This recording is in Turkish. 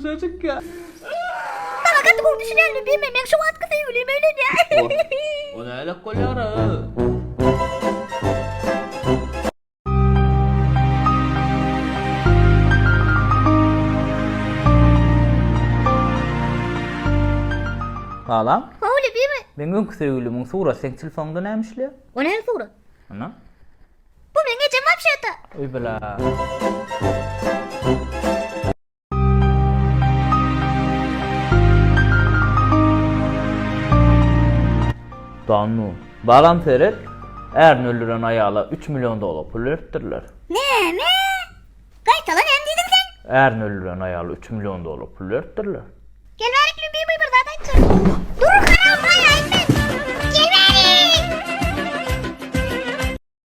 çocuk ya. Bana katı konuşuyor bilmem ben şu an kısa yürüyüm öyle diye. O ne öyle kolyara? Halam, Öyle değil mi? ben gün sevgilimin sonra sen telefonda neymiş le? O ne sonra? Ana? Bu bana cevap şata. Uy bela. Danu, bağlantı eret, eğer öldüren ayağla 3 milyon dolar pul ettirler. Ne? Kayıt alan hem dedin sen. Eğer öldüren ayağla 3 milyon dolar pul ettirler.